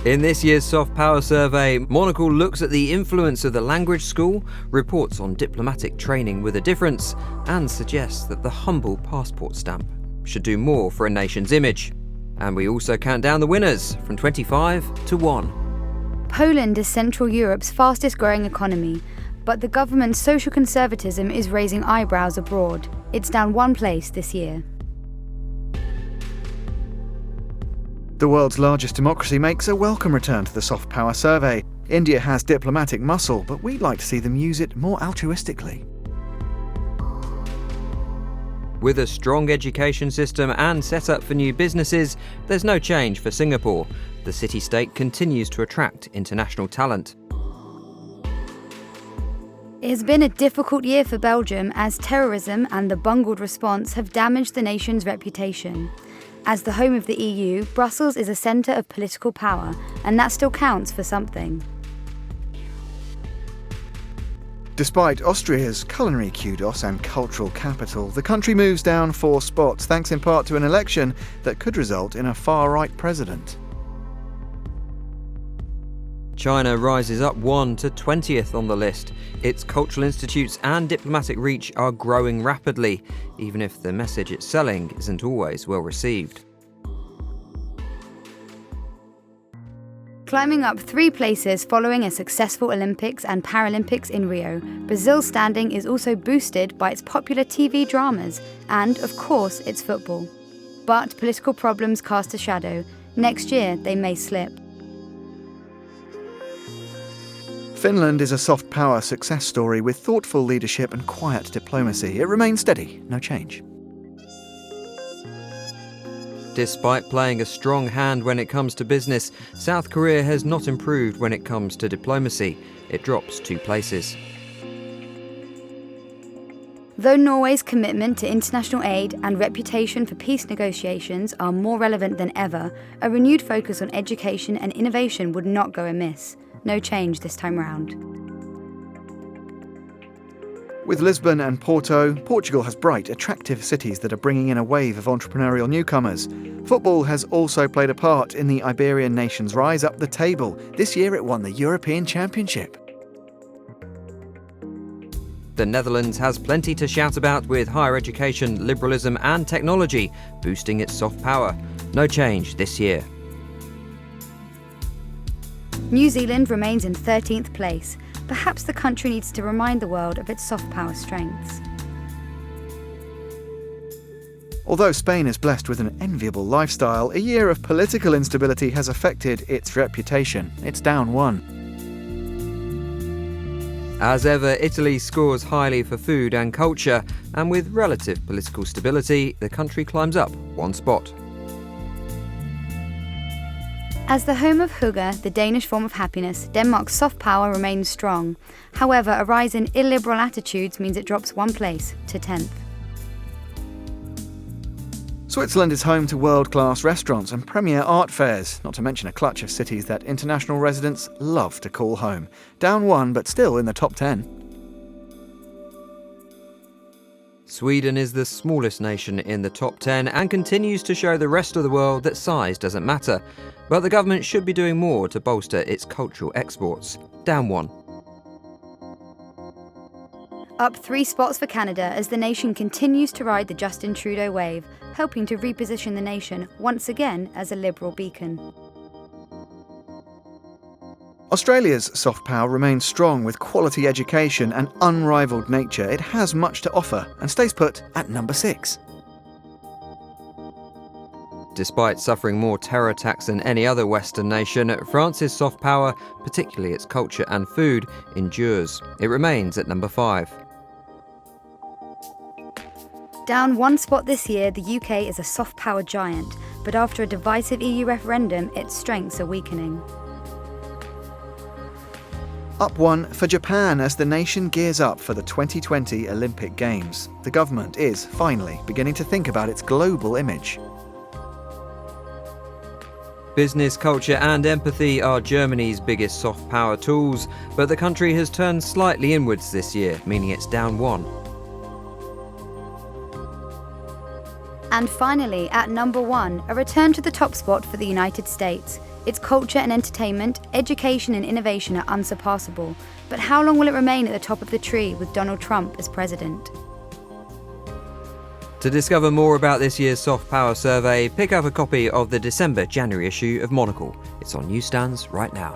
In this year's Soft Power survey, Monocle looks at the influence of the language school, reports on diplomatic training with a difference, and suggests that the humble passport stamp should do more for a nation's image. And we also count down the winners from 25 to 1. Poland is Central Europe's fastest growing economy, but the government's social conservatism is raising eyebrows abroad. It's down one place this year. The world's largest democracy makes a welcome return to the Soft Power survey. India has diplomatic muscle, but we'd like to see them use it more altruistically. With a strong education system and setup for new businesses, there's no change for Singapore. The city-state continues to attract international talent. It has been a difficult year for Belgium as terrorism and the bungled response have damaged the nation's reputation. As the home of the EU, Brussels is a centre of political power, and that still counts for something. Despite Austria's culinary kudos and cultural capital, the country moves down 4 spots, thanks in part to an election that could result in a far-right president. China rises up 1 to 20th on the list. Its cultural institutes and diplomatic reach are growing rapidly, even if the message it's selling isn't always well received. Climbing up 3 places following a successful Olympics and Paralympics in Rio, Brazil's standing is also boosted by its popular TV dramas and, of course, its football. But political problems cast a shadow. Next year, they may slip. Finland is a soft power success story with thoughtful leadership and quiet diplomacy. It remains steady, no change. Despite playing a strong hand when it comes to business, South Korea has not improved when it comes to diplomacy. It drops 2 places. Though Norway's commitment to international aid and reputation for peace negotiations are more relevant than ever, a renewed focus on education and innovation would not go amiss. No change this time round. With Lisbon and Porto, Portugal has bright, attractive cities that are bringing in a wave of entrepreneurial newcomers. Football has also played a part in the Iberian nation's rise up the table. This year it won the European Championship. The Netherlands has plenty to shout about with higher education, liberalism and technology, boosting its soft power. No change this year. New Zealand remains in 13th place. Perhaps the country needs to remind the world of its soft power strengths. Although Spain is blessed with an enviable lifestyle, a year of political instability has affected its reputation. It's down 1. As ever, Italy scores highly for food and culture, and with relative political stability, the country climbs up 1 spot. As the home of hygge, the Danish form of happiness, Denmark's soft power remains strong. However, a rise in illiberal attitudes means it drops 1 place to 10th. Switzerland is home to world-class restaurants and premier art fairs, not to mention a clutch of cities that international residents love to call home. Down 1, but still in the top 10. Sweden is the smallest nation in the top 10 and continues to show the rest of the world that size doesn't matter. But the government should be doing more to bolster its cultural exports. Down 1. Up 3 spots for Canada as the nation continues to ride the Justin Trudeau wave, helping to reposition the nation once again as a liberal beacon. Australia's soft power remains strong with quality education and unrivaled nature. It has much to offer and stays put at number 6. Despite suffering more terror attacks than any other Western nation, France's soft power, particularly its culture and food, endures. It remains at number 5. Down 1 spot this year, the UK is a soft power giant, but after a divisive EU referendum, its strengths are weakening. Up 1 for Japan as the nation gears up for the 2020 Olympic Games. The government is finally beginning to think about its global image. Business, culture and empathy are Germany's biggest soft power tools, but the country has turned slightly inwards this year, meaning it's down 1. And finally, at number 1, a return to the top spot for the United States. Its culture and entertainment, education and innovation are unsurpassable. But how long will it remain at the top of the tree with Donald Trump as president? To discover more about this year's soft power survey, pick up a copy of the December-January issue of Monocle. It's on newsstands right now.